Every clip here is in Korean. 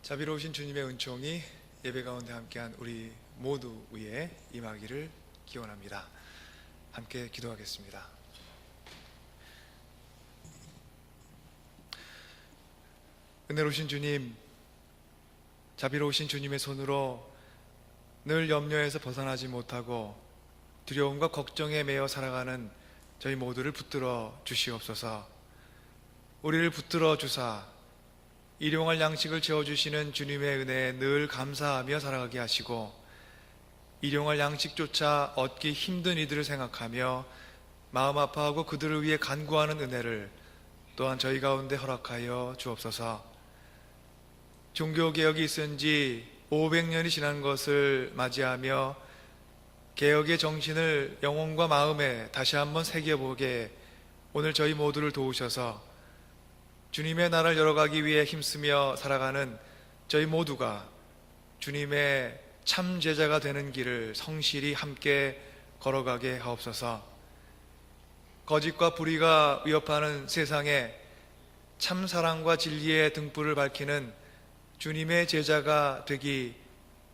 자비로우신 주님의 은총이 예배 가운데 함께한 우리 모두 위에 임하기를 기원합니다. 함께 기도하겠습니다. 은혜로우신 주님, 자비로우신 주님의 손으로 늘 염려에서 벗어나지 못하고 두려움과 걱정에 매여 살아가는 저희 모두를 붙들어 주시옵소서. 우리를 붙들어 주사 일용할 양식을 채워주시는 주님의 은혜에 늘 감사하며 살아가게 하시고, 일용할 양식조차 얻기 힘든 이들을 생각하며 마음 아파하고 그들을 위해 간구하는 은혜를 또한 저희 가운데 허락하여 주옵소서. 종교개혁이 있은 지 500년이 지난 것을 맞이하며 개혁의 정신을 영혼과 마음에 다시 한번 새겨보게 오늘 저희 모두를 도우셔서 주님의 나라를 열어가기 위해 힘쓰며 살아가는 저희 모두가 주님의 참 제자가 되는 길을 성실히 함께 걸어가게 하옵소서. 거짓과 불의가 위협하는 세상에 참 사랑과 진리의 등불을 밝히는 주님의 제자가 되기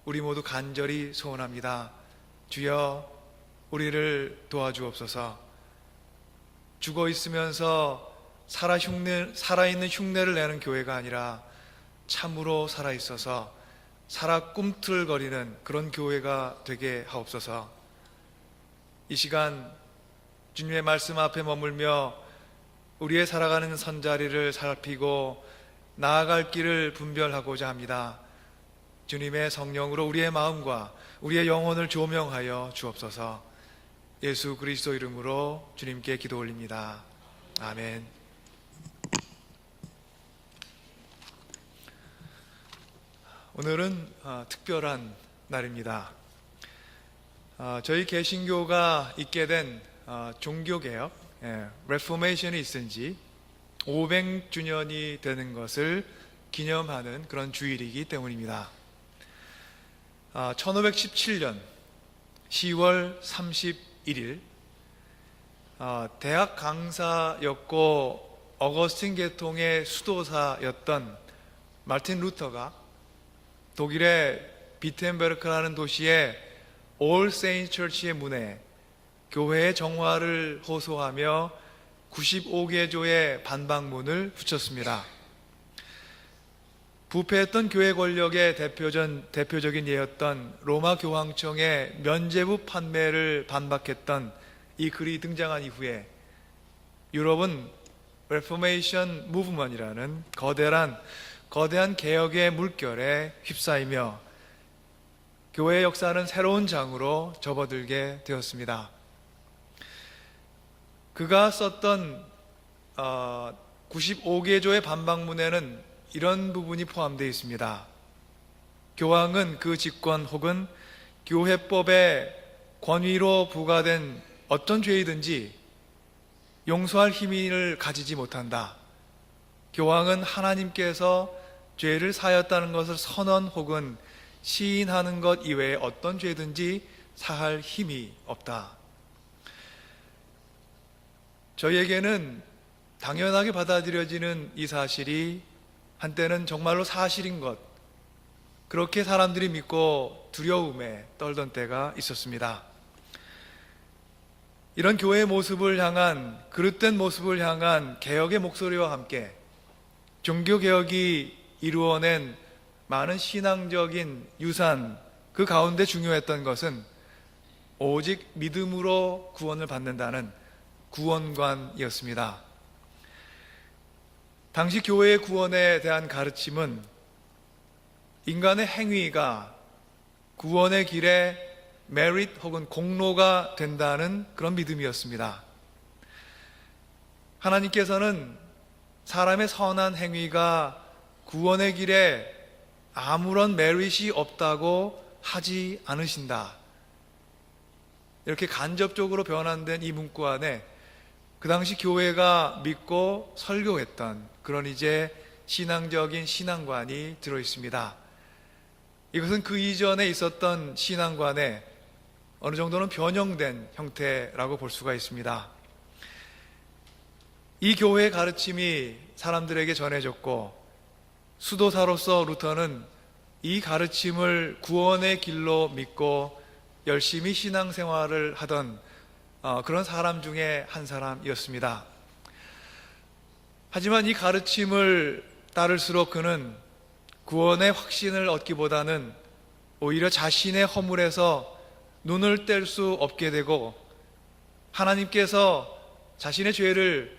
우리 모두 간절히 소원합니다. 주여, 우리를 도와주옵소서. 죽어 있으면서 살아있는 흉내를 내는 교회가 아니라 참으로 살아있어서 살아 꿈틀거리는 그런 교회가 되게 하옵소서. 이 시간 주님의 말씀 앞에 머물며 우리의 살아가는 선자리를 살피고 나아갈 길을 분별하고자 합니다. 주님의 성령으로 우리의 마음과 우리의 영혼을 조명하여 주옵소서. 예수 그리스도 이름으로 주님께 기도 올립니다. 아멘. 오늘은 특별한 날입니다. 저희 개신교가 있게 된 종교개혁, 레포메이션이 있은 지 500주년이 되는 것을 기념하는 그런 주일이기 때문입니다. 1517년 10월 31일 대학 강사였고 어거스틴 계통의 수도사였던 마르틴 루터가 독일의 비텐베르크라는 도시의 올 세인트 처치의 문에 교회의 정화를 호소하며 95개조의 반박문을 붙였습니다. 부패했던 교회 권력의 대표적인 예였던 로마 교황청의 면죄부 판매를 반박했던 이 글이 등장한 이후에 유럽은 레포메이션 무브먼이라는 거대한 개혁의 물결에 휩싸이며 교회의 역사는 새로운 장으로 접어들게 되었습니다. 그가 썼던 95개조의 반박문에는 이런 부분이 포함되어 있습니다. 교황은 그 직권 혹은 교회법의 권위로 부과된 어떤 죄이든지 용서할 힘을 가지지 못한다. 교황은 하나님께서 죄를 사하였다는 것을 선언 혹은 시인하는 것 이외에 어떤 죄든지 사할 힘이 없다. 저희에게는 당연하게 받아들여지는 이 사실이 한때는 정말로 사실인 것, 그렇게 사람들이 믿고 두려움에 떨던 때가 있었습니다. 이런 교회의 모습을 향한, 그릇된 모습을 향한 개혁의 목소리와 함께 종교개혁이 이루어낸 많은 신앙적인 유산, 그 가운데 중요했던 것은 오직 믿음으로 구원을 받는다는 구원관이었습니다. 당시 교회의 구원에 대한 가르침은 인간의 행위가 구원의 길에 메리트 혹은 공로가 된다는 그런 믿음이었습니다. 하나님께서는 사람의 선한 행위가 구원의 길에 아무런 메리트이 없다고 하지 않으신다. 이렇게 간접적으로 변환된 이 문구 안에 그 당시 교회가 믿고 설교했던 그런 이제 신앙적인 신앙관이 들어 있습니다. 이것은 그 이전에 있었던 신앙관의 어느 정도는 변형된 형태라고 볼 수가 있습니다. 이 교회의 가르침이 사람들에게 전해졌고 수도사로서 루터는 이 가르침을 구원의 길로 믿고 열심히 신앙생활을 하던 그런 사람 중에 한 사람이었습니다. 하지만 이 가르침을 따를수록 그는 구원의 확신을 얻기보다는 오히려 자신의 허물에서 눈을 뗄 수 없게 되고 하나님께서 자신의 죄를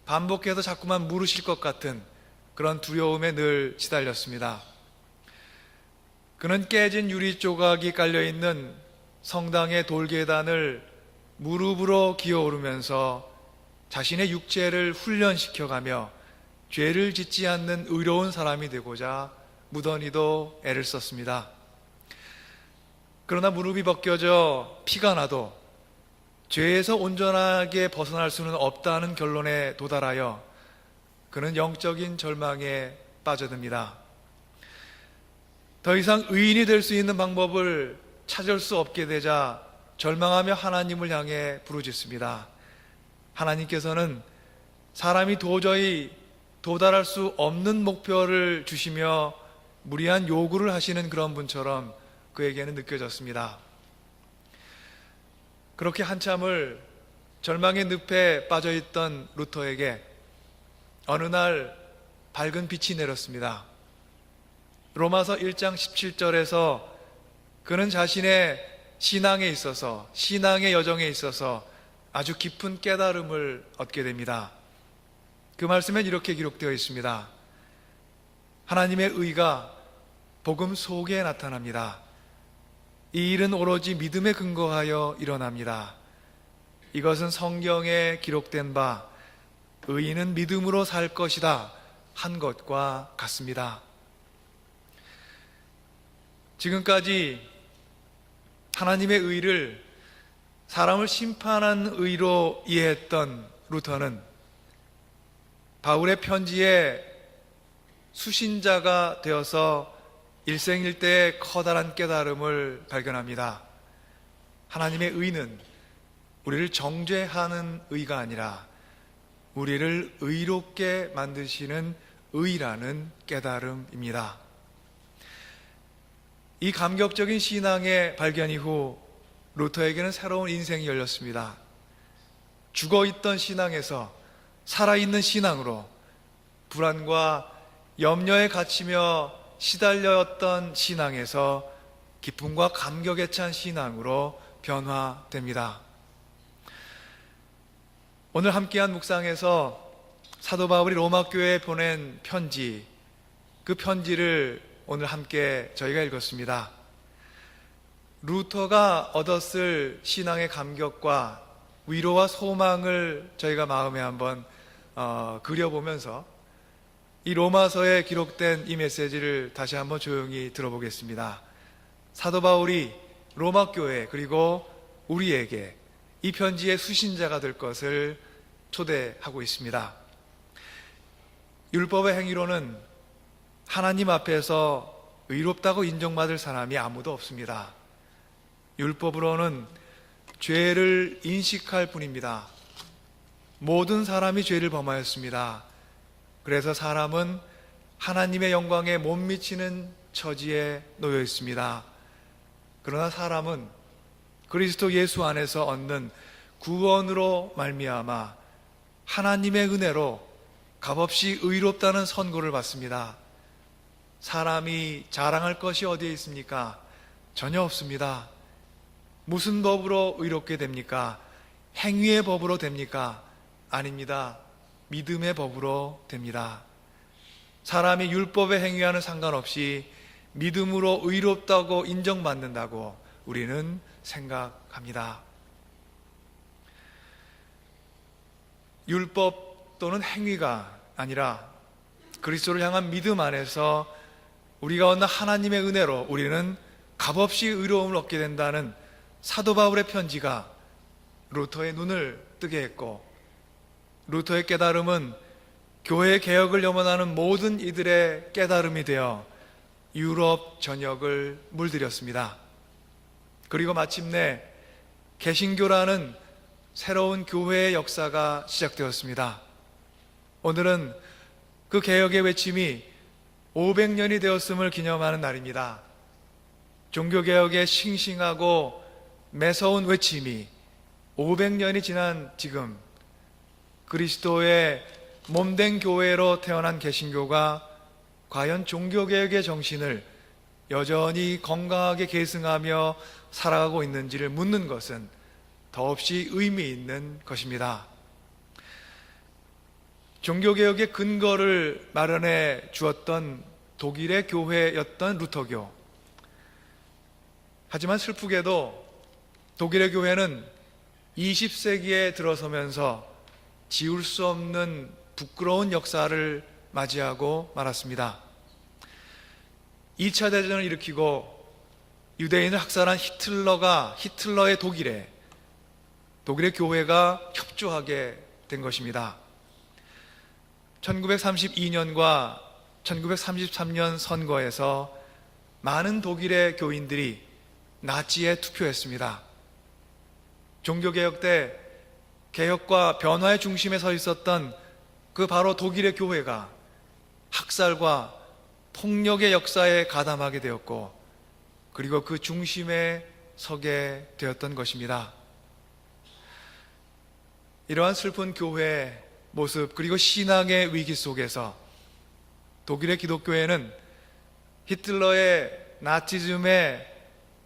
반복해서 자꾸만 물으실 것 같은 그런 두려움에 늘 시달렸습니다. 그는 깨진 유리 조각이 깔려있는 성당의 돌계단을 무릎으로 기어오르면서 자신의 육체를 훈련시켜가며 죄를 짓지 않는 의로운 사람이 되고자 무던히도 애를 썼습니다. 그러나 무릎이 벗겨져 피가 나도 죄에서 온전하게 벗어날 수는 없다는 결론에 도달하여 그는 영적인 절망에 빠져듭니다. 더 이상 의인이 될 수 있는 방법을 찾을 수 없게 되자 절망하며 하나님을 향해 부르짖습니다. 하나님께서는 사람이 도저히 도달할 수 없는 목표를 주시며 무리한 요구를 하시는 그런 분처럼 그에게는 느껴졌습니다. 그렇게 한참을 절망의 늪에 빠져있던 루터에게 어느 날 밝은 빛이 내렸습니다. 로마서 1장 17절에서 그는 자신의 신앙에 있어서, 신앙의 여정에 있어서 아주 깊은 깨달음을 얻게 됩니다. 그 말씀엔 이렇게 기록되어 있습니다. 하나님의 의가 복음 속에 나타납니다. 이 일은 오로지 믿음에 근거하여 일어납니다. 이것은 성경에 기록된 바 의인은 믿음으로 살 것이다 한 것과 같습니다. 지금까지 하나님의 의를 사람을 심판한 의로 이해했던 루터는 바울의 편지에 수신자가 되어서 일생일대의 커다란 깨달음을 발견합니다. 하나님의 의는 우리를 정죄하는 의가 아니라 우리를 의롭게 만드시는 의라는 깨달음입니다. 이 감격적인 신앙의 발견 이후 루터에게는 새로운 인생이 열렸습니다. 죽어있던 신앙에서 살아있는 신앙으로 불안과 염려에 갇히며 시달렸던 신앙에서 기쁨과 감격에 찬 신앙으로 변화됩니다. 오늘 함께한 묵상에서 사도 바울이 로마 교회에 보낸 편지, 그 편지를 오늘 함께 저희가 읽었습니다. 루터가 얻었을 신앙의 감격과 위로와 소망을 저희가 마음에 한번 그려보면서 이 로마서에 기록된 이 메시지를 다시 한번 조용히 들어보겠습니다. 사도 바울이 로마 교회 그리고 우리에게 이 편지의 수신자가 될 것을 초대하고 있습니다. 율법의 행위로는 하나님 앞에서 의롭다고 인정받을 사람이 아무도 없습니다. 율법으로는 죄를 인식할 뿐입니다. 모든 사람이 죄를 범하였습니다. 그래서 사람은 하나님의 영광에 못 미치는 처지에 놓여 있습니다. 그러나 사람은 그리스도 예수 안에서 얻는 구원으로 말미암아 하나님의 은혜로 값없이 의롭다는 선고를 받습니다. 사람이 자랑할 것이 어디에 있습니까? 전혀 없습니다. 무슨 법으로 의롭게 됩니까? 행위의 법으로 됩니까? 아닙니다. 믿음의 법으로 됩니다. 사람이 율법의 행위와는 상관없이 믿음으로 의롭다고 인정받는다고 우리는 생각합니다. 율법 또는 행위가 아니라 그리스도를 향한 믿음 안에서 우리가 얻는 하나님의 은혜로 우리는 값없이 의로움을 얻게 된다는 사도 바울의 편지가 루터의 눈을 뜨게 했고, 루터의 깨달음은 교회 개혁을 염원하는 모든 이들의 깨달음이 되어 유럽 전역을 물들였습니다. 그리고 마침내 개신교라는 새로운 교회의 역사가 시작되었습니다. 오늘은 그 개혁의 외침이 500년이 되었음을 기념하는 날입니다. 종교개혁의 싱싱하고 매서운 외침이 500년이 지난 지금 그리스도의 몸된 교회로 태어난 개신교가 과연 종교개혁의 정신을 여전히 건강하게 계승하며 살아가고 있는지를 묻는 것은 더없이 의미 있는 것입니다. 종교개혁의 근거를 마련해 주었던 독일의 교회였던 루터교. 하지만 슬프게도 독일의 교회는 20세기에 들어서면서 지울 수 없는 부끄러운 역사를 맞이하고 말았습니다. 2차 대전을 일으키고 유대인을 학살한 히틀러의 독일의 교회가 협조하게 된 것입니다. 1932년과 1933년 선거에서 많은 독일의 교인들이 나치에 투표했습니다. 종교개혁 때 개혁과 변화의 중심에 서 있었던 그 바로 독일의 교회가 학살과 폭력의 역사에 가담하게 되었고, 그리고 그 중심에 서게 되었던 것입니다. 이러한 슬픈 교회의 모습, 그리고 신앙의 위기 속에서 독일의 기독교회는 히틀러의 나치즘에,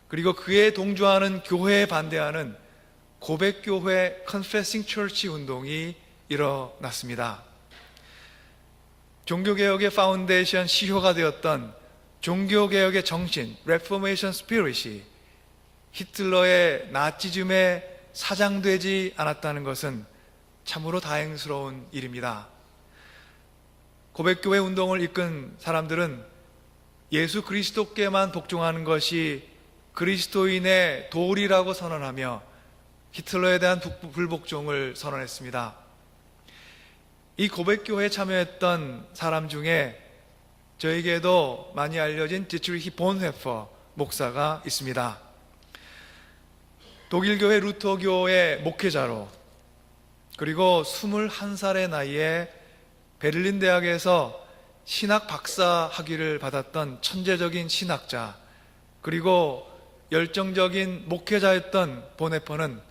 그리고 그에 동조하는 교회에 반대하는 고백교회 Confessing Church 운동이 일어났습니다. 종교개혁의 파운데이션 시효가 되었던 종교개혁의 정신, Reformation Spirit이 히틀러의 나치즘에 사장되지 않았다는 것은 참으로 다행스러운 일입니다. 고백교회 운동을 이끈 사람들은 예수 그리스도께만 복종하는 것이 그리스도인의 도리라고 선언하며 히틀러에 대한 불복종을 선언했습니다. 이 고백교회에 참여했던 사람 중에 저에게도 많이 알려진 디트리히 본헤퍼 목사가 있습니다. 독일교회 루터교의 목회자로, 그리고 21살의 나이에 베를린 대학에서 신학 박사 학위를 받았던 천재적인 신학자, 그리고 열정적인 목회자였던 본헤퍼는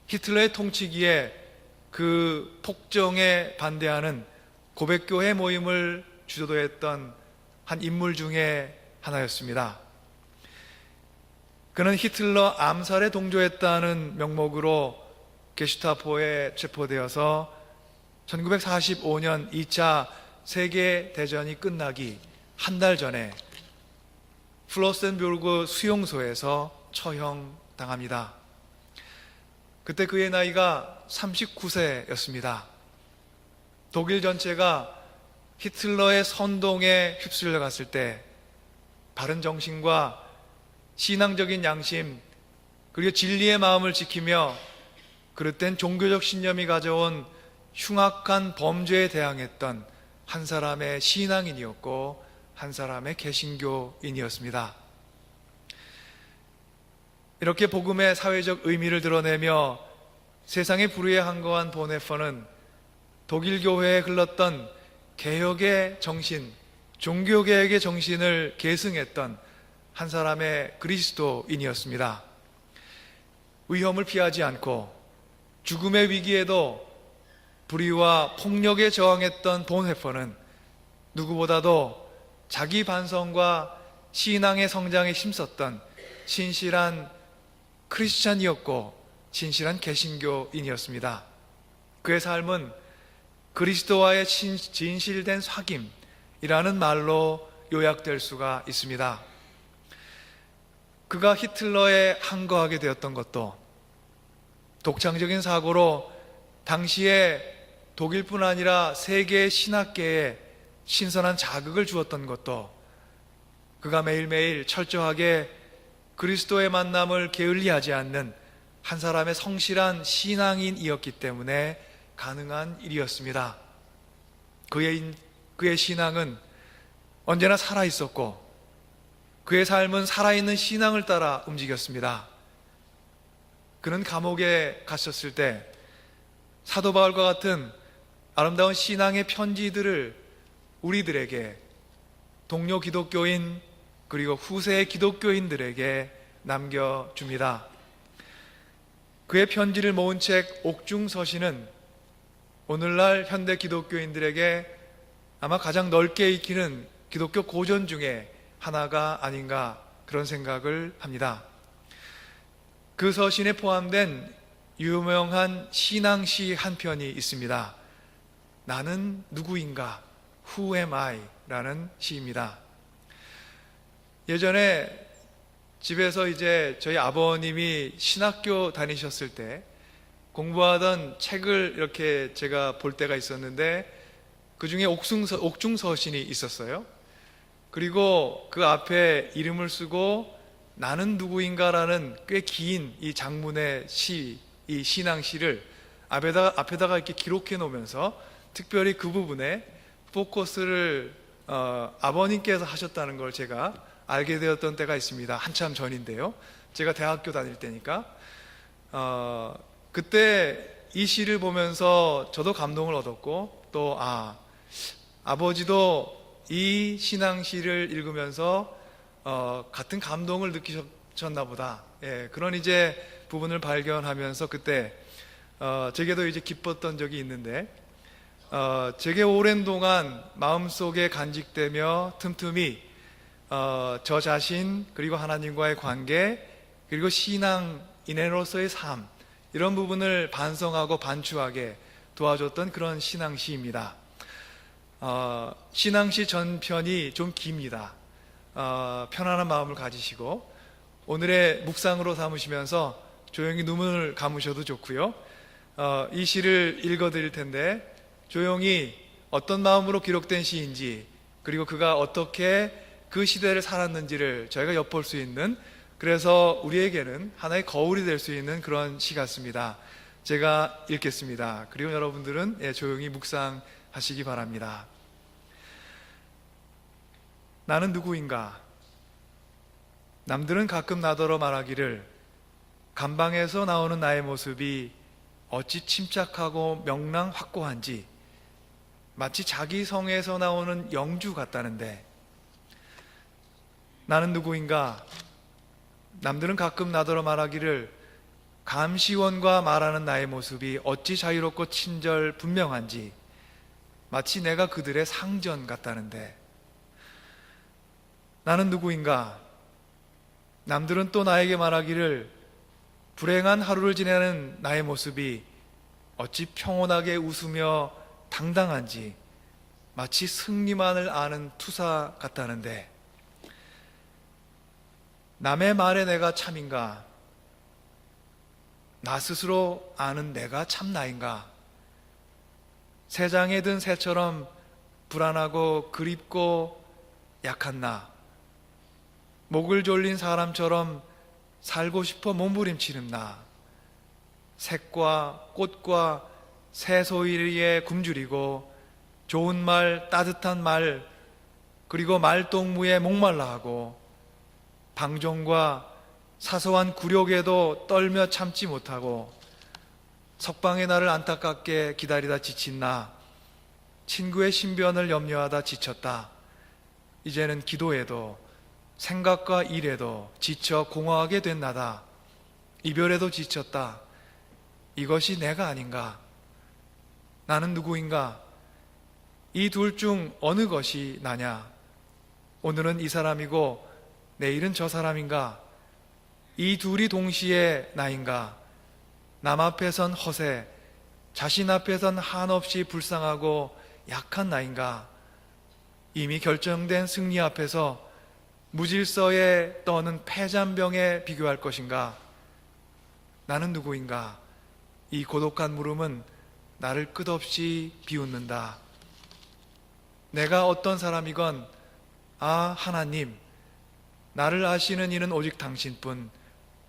히틀러의 통치기에 그 폭정에 반대하는 고백교회 모임을 주도했던 한 인물 중에 하나였습니다. 그는 히틀러 암살에 동조했다는 명목으로 게슈타포에 체포되어서 1945년 2차 세계대전이 끝나기 한 달 전에 플로센부르크 수용소에서 처형당합니다. 그때 그의 나이가 39세였습니다. 독일 전체가 히틀러의 선동에 휩쓸려 갔을 때 바른 정신과 신앙적인 양심, 그리고 진리의 마음을 지키며 그릇된 종교적 신념이 가져온 흉악한 범죄에 대항했던 한 사람의 신앙인이었고 한 사람의 개신교인이었습니다. 이렇게 복음의 사회적 의미를 드러내며 세상의 불의에 항거한 본헤퍼는 독일 교회에 흘렀던 개혁의 정신, 종교개혁의 정신을 계승했던 한 사람의 그리스도인이었습니다. 위험을 피하지 않고 죽음의 위기에도 불의와 폭력에 저항했던 본헤퍼는 누구보다도 자기 반성과 신앙의 성장에 힘썼던 신실한 크리스찬이었고 진실한 개신교인이었습니다. 그의 삶은 그리스도와의 진실된 사귐이라는 말로 요약될 수가 있습니다. 그가 히틀러에 항거하게 되었던 것도, 독창적인 사고로 당시에 독일뿐 아니라 세계 신학계에 신선한 자극을 주었던 것도, 그가 매일매일 철저하게 그리스도의 만남을 게을리하지 않는 한 사람의 성실한 신앙인이었기 때문에 가능한 일이었습니다. 그의 신앙은 언제나 살아있었고 그의 삶은 살아있는 신앙을 따라 움직였습니다. 그는 감옥에 갇혔을 때 사도 바울과 같은 아름다운 신앙의 편지들을 우리들에게 동료 기독교인 그리고 후세 기독교인들에게 남겨줍니다. 그의 편지를 모은 책 옥중서신은 오늘날 현대 기독교인들에게 아마 가장 넓게 익히는 기독교 고전 중에 하나가 아닌가 그런 생각을 합니다. 그 서신에 포함된 유명한 신앙시 한 편이 있습니다. 나는 누구인가? Who am I? 라는 시입니다. 예전에 집에서 이제 저희 아버님이 신학교 다니셨을 때 공부하던 책을 이렇게 제가 볼 때가 있었는데 그 중에 옥중서신이 있었어요. 그리고 그 앞에 이름을 쓰고 나는 누구인가라는 꽤 긴 이 장문의 시, 이 신앙시를 앞에다가 이렇게 기록해 놓으면서 특별히 그 부분에 포커스를 아버님께서 하셨다는 걸 제가 알게 되었던 때가 있습니다. 한참 전인데요. 제가 대학교 다닐 때니까. 그때 이 시를 보면서 저도 감동을 얻었고 또 아버지도 이 신앙시를 읽으면서 같은 감동을 느끼셨나 보다. 예, 그런 이제 부분을 발견하면서 그때 제게도 이제 기뻤던 적이 있는데 제게 오랜 동안 마음속에 간직되며 틈틈이 저 자신 그리고 하나님과의 관계 그리고 신앙인으로서의 삶 이런 부분을 반성하고 반추하게 도와줬던 그런 신앙시입니다. 신앙시 전편이 좀 깁니다. 편안한 마음을 가지시고 오늘의 묵상으로 삼으시면서 조용히 눈을 감으셔도 좋고요. 이 시를 읽어드릴 텐데 조용히 어떤 마음으로 기록된 시인지 그리고 그가 어떻게 그 시대를 살았는지를 저희가 엿볼 수 있는, 그래서 우리에게는 하나의 거울이 될 수 있는 그런 시 같습니다. 제가 읽겠습니다. 그리고 여러분들은 조용히 묵상하시기 바랍니다. 나는 누구인가? 남들은 가끔 나더러 말하기를 감방에서 나오는 나의 모습이 어찌 침착하고 명랑 확고한지 마치 자기 성에서 나오는 영주 같다는데, 나는 누구인가? 남들은 가끔 나더러 말하기를 감시원과 말하는 나의 모습이 어찌 자유롭고 친절 분명한지 마치 내가 그들의 상전 같다는데, 나는 누구인가? 남들은 또 나에게 말하기를 불행한 하루를 지내는 나의 모습이 어찌 평온하게 웃으며 당당한지 마치 승리만을 아는 투사 같다는데, 남의 말에 내가 참인가? 나 스스로 아는 내가 참 나인가? 새장에 든 새처럼 불안하고 그립고 약한 나, 목을 졸린 사람처럼 살고 싶어 몸부림치는 나, 색과 꽃과 새소리에 굶주리고 좋은 말, 따뜻한 말, 그리고 말동무에 목말라 하고 방종과 사소한 굴욕에도 떨며 참지 못하고 석방의 날을 안타깝게 기다리다 지친 나, 친구의 신변을 염려하다 지쳤다. 이제는 기도에도 생각과 일에도 지쳐 공허하게 된 나다. 이별에도 지쳤다. 이것이 내가 아닌가? 나는 누구인가? 이 둘 중 어느 것이 나냐? 오늘은 이 사람이고 내일은 저 사람인가? 이 둘이 동시에 나인가? 남 앞에선 허세, 자신 앞에선 한없이 불쌍하고 약한 나인가? 이미 결정된 승리 앞에서 무질서에 떠는 패잔병에 비교할 것인가? 나는 누구인가? 이 고독한 물음은 나를 끝없이 비웃는다. 내가 어떤 사람이건 하나님, 나를 아시는 이는 오직 당신뿐.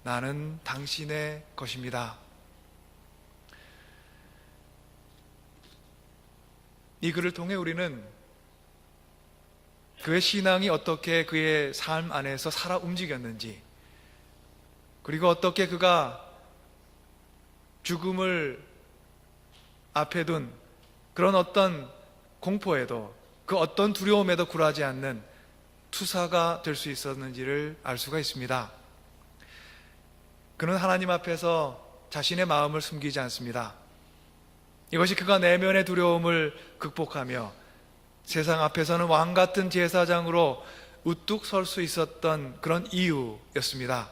나는 당신의 것입니다. 이 글을 통해 우리는 그의 신앙이 어떻게 그의 삶 안에서 살아 움직였는지, 그리고 어떻게 그가 죽음을 앞에 둔 그런 어떤 공포에도 그 어떤 두려움에도 굴하지 않는 투사가 될 수 있었는지를 알 수가 있습니다. 그는 하나님 앞에서 자신의 마음을 숨기지 않습니다. 이것이 그가 내면의 두려움을 극복하며 세상 앞에서는 왕 같은 제사장으로 우뚝 설 수 있었던 그런 이유였습니다.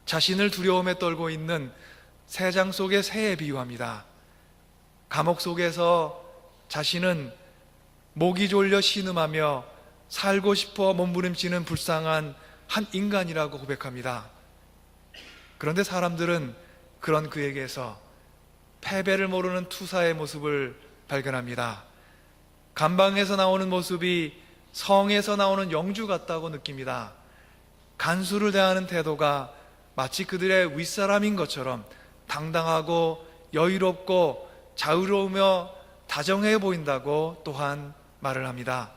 자신을 두려움에 떨고 있는 새장 속의 새에 비유합니다. 감옥 속에서 자신은 목이 졸려 신음하며 살고 싶어 몸부림치는 불쌍한 한 인간이라고 고백합니다. 그런데 사람들은 그런 그에게서 패배를 모르는 투사의 모습을 발견합니다. 감방에서 나오는 모습이 성에서 나오는 영주 같다고 느낍니다. 간수를 대하는 태도가 마치 그들의 윗사람인 것처럼 당당하고 여유롭고 자유로우며 다정해 보인다고 또한 말을 합니다.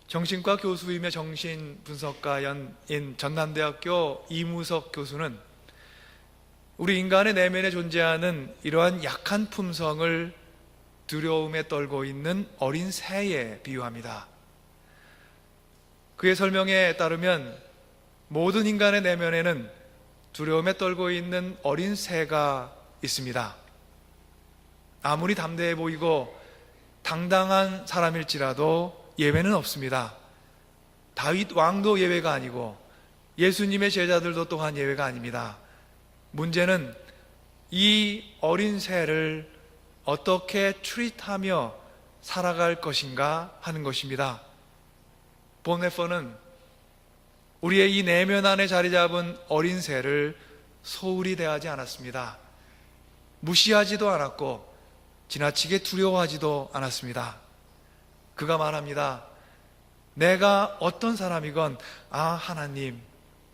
정신과 교수이며 정신분석가인 전남대학교 이무석 교수는 우리 인간의 내면에 존재하는 이러한 약한 품성을 두려움에 떨고 있는 어린 새에 비유합니다. 그의 설명에 따르면 모든 인간의 내면에는 두려움에 떨고 있는 어린 새가 있습니다. 아무리 담대해 보이고 당당한 사람일지라도 예외는 없습니다. 다윗 왕도 예외가 아니고 예수님의 제자들도 또한 예외가 아닙니다. 문제는 이 어린 새를 어떻게 트릿하며 살아갈 것인가 하는 것입니다. 본네퍼는 우리의 이 내면 안에 자리 잡은 어린 새를 소홀히 대하지 않았습니다. 무시하지도 않았고 지나치게 두려워하지도 않았습니다. 그가 말합니다. 내가 어떤 사람이건 하나님,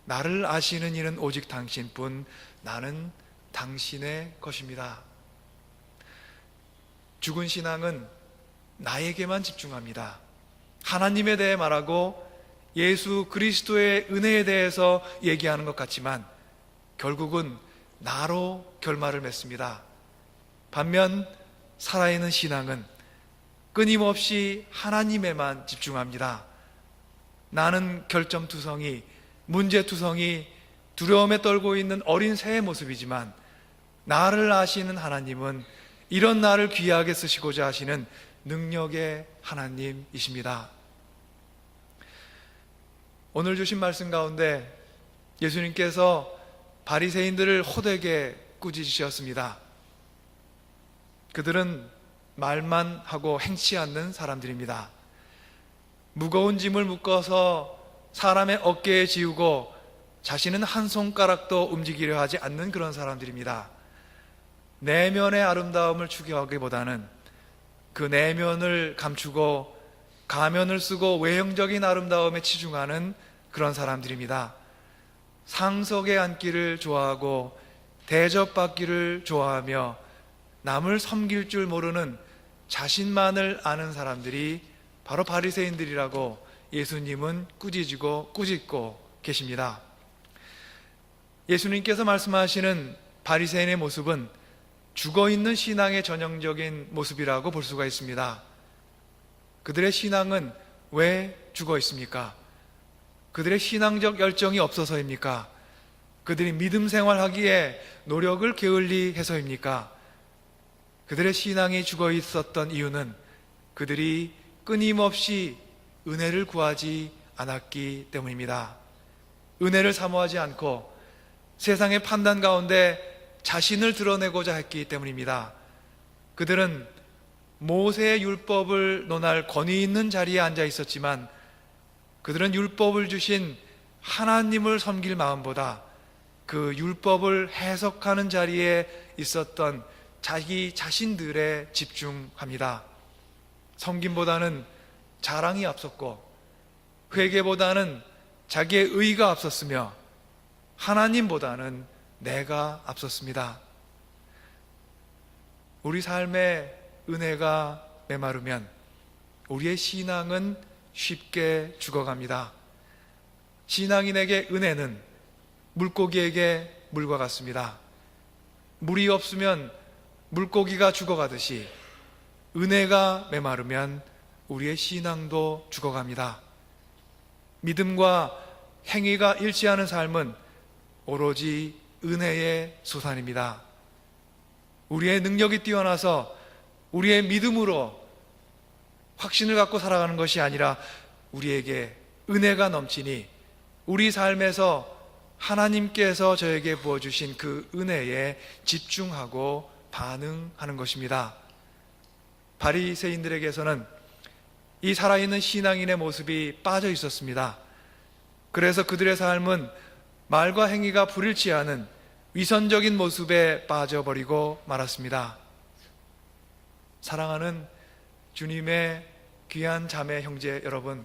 나를 아시는 이는 오직 당신뿐, 나는 당신의 것입니다. 죽은 신앙은 나에게만 집중합니다. 하나님에 대해 말하고 예수 그리스도의 은혜에 대해서 얘기하는 것 같지만 결국은 나로 결말을 맺습니다. 반면 살아있는 신앙은 끊임없이 하나님에만 집중합니다. 나는 결점투성이, 문제투성이, 두려움에 떨고 있는 어린 새의 모습이지만 나를 아시는 하나님은 이런 나를 귀하게 쓰시고자 하시는 능력의 하나님이십니다. 오늘 주신 말씀 가운데 예수님께서 바리새인들을 호되게 꾸짖으셨습니다. 그들은 말만 하고 행치 않는 사람들입니다. 무거운 짐을 묶어서 사람의 어깨에 지우고 자신은 한 손가락도 움직이려 하지 않는 그런 사람들입니다. 내면의 아름다움을 추구하기보다는 그 내면을 감추고 가면을 쓰고 외형적인 아름다움에 치중하는 그런 사람들입니다. 상석에 앉기를 좋아하고 대접받기를 좋아하며 남을 섬길 줄 모르는 자신만을 아는 사람들이 바로 바리새인들이라고 예수님은 꾸짖고 계십니다. 예수님께서 말씀하시는 바리새인의 모습은 죽어있는 신앙의 전형적인 모습이라고 볼 수가 있습니다. 그들의 신앙은 왜 죽어 있습니까? 그들의 신앙적 열정이 없어서입니까? 그들이 믿음 생활하기에 노력을 게을리 해서입니까? 그들의 신앙이 죽어 있었던 이유는 그들이 끊임없이 은혜를 구하지 않았기 때문입니다. 은혜를 사모하지 않고 세상의 판단 가운데 자신을 드러내고자 했기 때문입니다. 그들은 모세의 율법을 논할 권위 있는 자리에 앉아 있었지만 그들은 율법을 주신 하나님을 섬길 마음보다 그 율법을 해석하는 자리에 있었던 자기 자신들에 집중합니다. 섬김보다는 자랑이 앞섰고 회개보다는 자기의 의가 앞섰으며 하나님보다는 내가 앞섰습니다. 우리 삶에 은혜가 메마르면 우리의 신앙은 쉽게 죽어갑니다. 신앙인에게 은혜는 물고기에게 물과 같습니다. 물이 없으면 물고기가 죽어가듯이 은혜가 메마르면 우리의 신앙도 죽어갑니다. 믿음과 행위가 일치하는 삶은 오로지 은혜의 소산입니다. 우리의 능력이 뛰어나서 우리의 믿음으로 확신을 갖고 살아가는 것이 아니라 우리에게 은혜가 넘치니 우리 삶에서 하나님께서 저에게 부어주신 그 은혜에 집중하고 반응하는 것입니다. 바리새인들에게서는 이 살아있는 신앙인의 모습이 빠져 있었습니다. 그래서 그들의 삶은 말과 행위가 불일치하는 위선적인 모습에 빠져버리고 말았습니다. 사랑하는 주님의 귀한 자매 형제 여러분,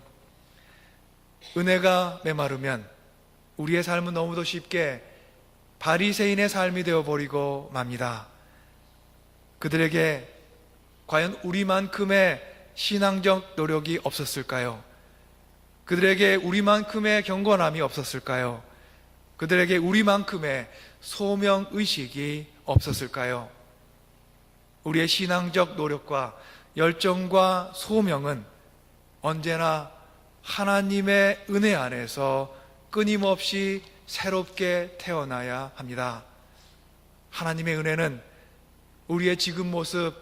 은혜가 메마르면 우리의 삶은 너무도 쉽게 바리새인의 삶이 되어버리고 맙니다. 그들에게 과연 우리만큼의 신앙적 노력이 없었을까요? 그들에게 우리만큼의 경건함이 없었을까요? 그들에게 우리만큼의 소명의식이 없었을까요? 우리의 신앙적 노력과 열정과 소명은 언제나 하나님의 은혜 안에서 끊임없이 새롭게 태어나야 합니다. 하나님의 은혜는 우리의 지금 모습,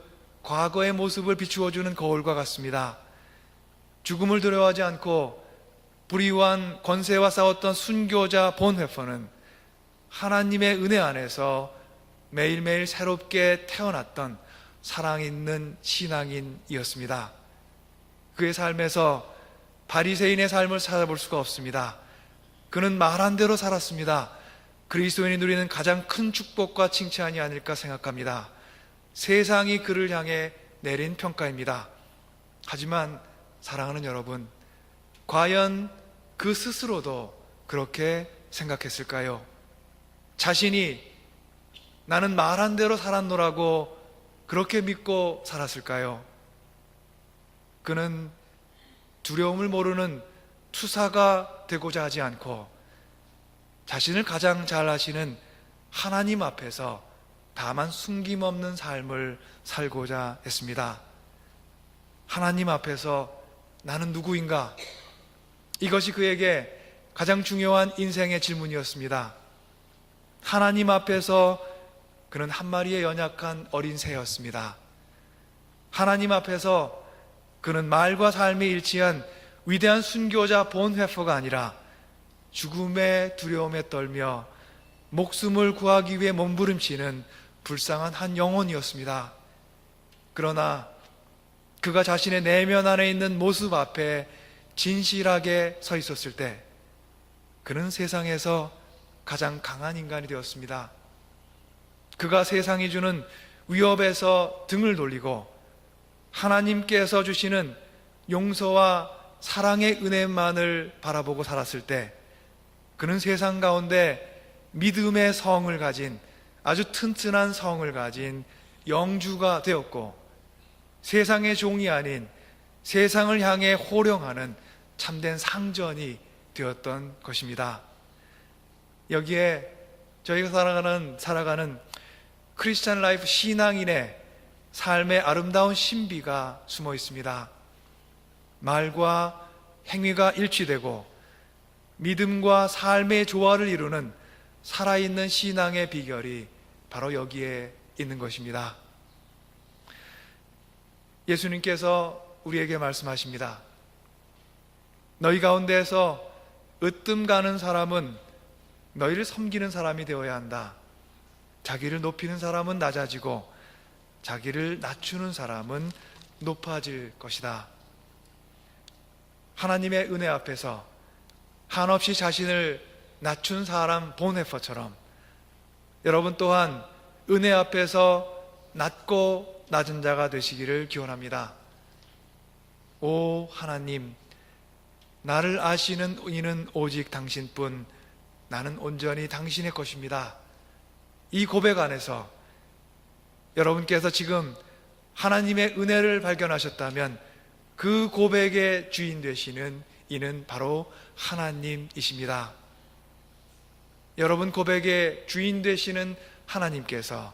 과거의 모습을 비추어주는 거울과 같습니다. 죽음을 두려워하지 않고 불의한 권세와 싸웠던 순교자 본회퍼는 하나님의 은혜 안에서 매일매일 새롭게 태어났던 사랑 있는 신앙인이었습니다. 그의 삶에서 바리새인의 삶을 찾아볼 수가 없습니다. 그는 말한 대로 살았습니다. 그리스도인이 누리는 가장 큰 축복과 칭찬이 아닐까 생각합니다. 세상이 그를 향해 내린 평가입니다. 하지만 사랑하는 여러분, 과연 그 스스로도 그렇게 생각했을까요? 자신이 나는 말한 대로 살았노라고 그렇게 믿고 살았을까요? 그는 두려움을 모르는 투사가 되고자 하지 않고 자신을 가장 잘 아시는 하나님 앞에서 다만 숨김없는 삶을 살고자 했습니다. 하나님 앞에서 나는 누구인가? 이것이 그에게 가장 중요한 인생의 질문이었습니다. 하나님 앞에서 그는 한 마리의 연약한 어린 새였습니다. 하나님 앞에서 그는 말과 삶이 일치한 위대한 순교자 본회퍼가 아니라 죽음의 두려움에 떨며 목숨을 구하기 위해 몸부림치는 불쌍한 한 영혼이었습니다. 그러나 그가 자신의 내면 안에 있는 모습 앞에 진실하게 서 있었을 때 그는 세상에서 가장 강한 인간이 되었습니다. 그가 세상이 주는 위협에서 등을 돌리고 하나님께서 주시는 용서와 사랑의 은혜만을 바라보고 살았을 때 그는 세상 가운데 믿음의 성을 가진, 아주 튼튼한 성을 가진 영주가 되었고 세상의 종이 아닌 세상을 향해 호령하는 참된 상전이 되었던 것입니다. 여기에 저희가 살아가는 크리스찬 라이프 신앙인의 삶의 아름다운 신비가 숨어 있습니다. 말과 행위가 일치되고 믿음과 삶의 조화를 이루는 살아있는 신앙의 비결이 바로 여기에 있는 것입니다. 예수님께서 우리에게 말씀하십니다. 너희 가운데에서 으뜸 가는 사람은 너희를 섬기는 사람이 되어야 한다. 자기를 높이는 사람은 낮아지고 자기를 낮추는 사람은 높아질 것이다. 하나님의 은혜 앞에서 한없이 자신을 낮춘 사람 본회퍼처럼 여러분 또한 은혜 앞에서 낮고 낮은 자가 되시기를 기원합니다. 오 하나님, 나를 아시는 이는 오직 당신뿐, 나는 온전히 당신의 것입니다. 이 고백 안에서 여러분께서 지금 하나님의 은혜를 발견하셨다면 그 고백의 주인 되시는 이는 바로 하나님이십니다. 여러분 고백의 주인 되시는 하나님께서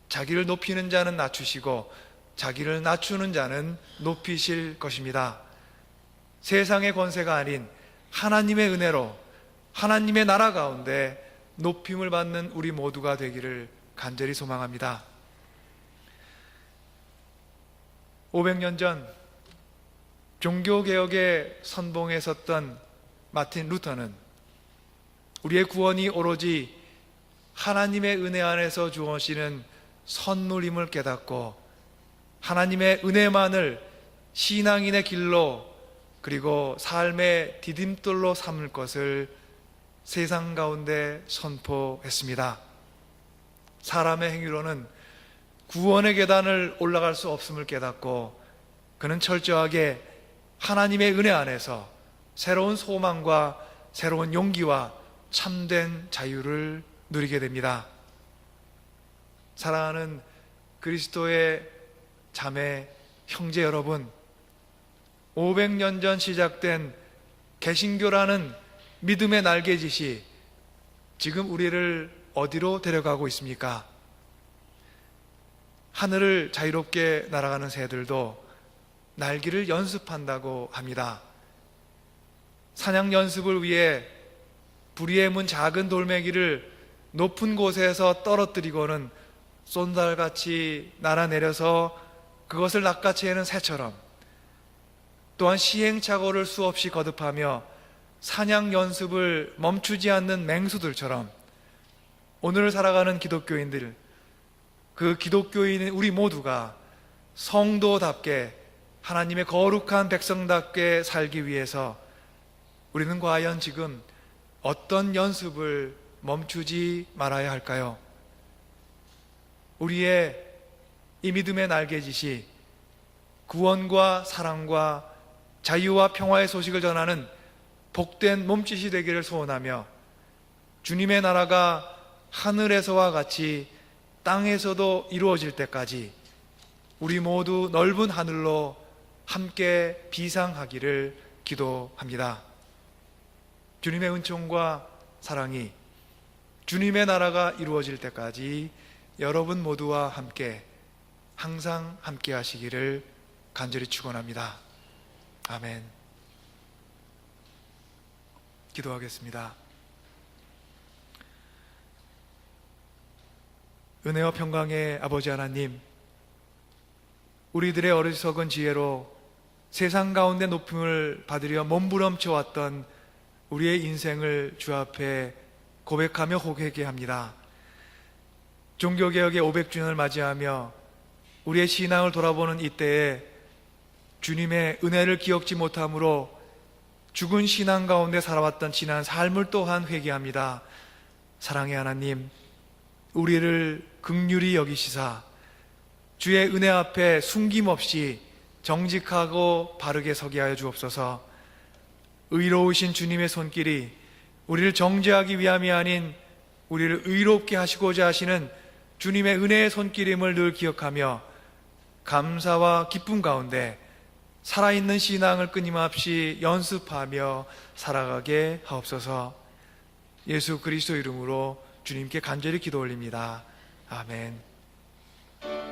자기를 높이는 자는 낮추시고 자기를 낮추는 자는 높이실 것입니다. 세상의 권세가 아닌 하나님의 은혜로 하나님의 나라 가운데 높임을 받는 우리 모두가 되기를 간절히 소망합니다. 500년 전 종교개혁의 선봉에 섰던 마틴 루터는 우리의 구원이 오로지 하나님의 은혜 안에서 주어지는 선물임을 깨닫고 하나님의 은혜만을 신앙인의 길로 그리고 삶의 디딤돌로 삼을 것을 세상 가운데 선포했습니다. 사람의 행위로는 구원의 계단을 올라갈 수 없음을 깨닫고 그는 철저하게 하나님의 은혜 안에서 새로운 소망과 새로운 용기와 참된 자유를 누리게 됩니다. 사랑하는 그리스도의 자매, 형제 여러분, 500년 전 시작된 개신교라는 믿음의 날개짓이 지금 우리를 어디로 데려가고 있습니까? 하늘을 자유롭게 날아가는 새들도 날기를 연습한다고 합니다. 사냥 연습을 위해 부리에 문 작은 돌멩이를 높은 곳에서 떨어뜨리고는 쏜달같이 날아내려서 그것을 낚아채는 새처럼, 또한 시행착오를 수없이 거듭하며 사냥 연습을 멈추지 않는 맹수들처럼 오늘 살아가는 기독교인들, 그 기독교인 우리 모두가 성도답게 하나님의 거룩한 백성답게 살기 위해서 우리는 과연 지금 어떤 연습을 멈추지 말아야 할까요? 우리의 이 믿음의 날개짓이 구원과 사랑과 자유와 평화의 소식을 전하는 복된 몸짓이 되기를 소원하며 주님의 나라가 하늘에서와 같이 땅에서도 이루어질 때까지 우리 모두 넓은 하늘로 함께 비상하기를 기도합니다. 주님의 은총과 사랑이 주님의 나라가 이루어질 때까지 여러분 모두와 함께 항상 함께 하시기를 간절히 축원합니다. 아멘. 기도하겠습니다. 은혜와 평강의 아버지 하나님, 우리들의 어리석은 지혜로 세상 가운데 높임을 받으려 몸부림쳐 왔던 우리의 인생을 주 앞에 고백하며 호객해 합니다. 종교개혁의 500주년을 맞이하며 우리의 신앙을 돌아보는 이때에 주님의 은혜를 기억지 못함으로 죽은 신앙 가운데 살아왔던 지난 삶을 또한 회개합니다. 사랑의 하나님, 우리를 긍휼히 여기시사 주의 은혜 앞에 숨김없이 정직하고 바르게 서게 하여 주옵소서. 의로우신 주님의 손길이 우리를 정죄하기 위함이 아닌 우리를 의롭게 하시고자 하시는 주님의 은혜의 손길임을 늘 기억하며 감사와 기쁨 가운데 살아있는 신앙을 끊임없이 연습하며 살아가게 하옵소서. 예수 그리스도 이름으로 주님께 간절히 기도 올립니다. 아멘.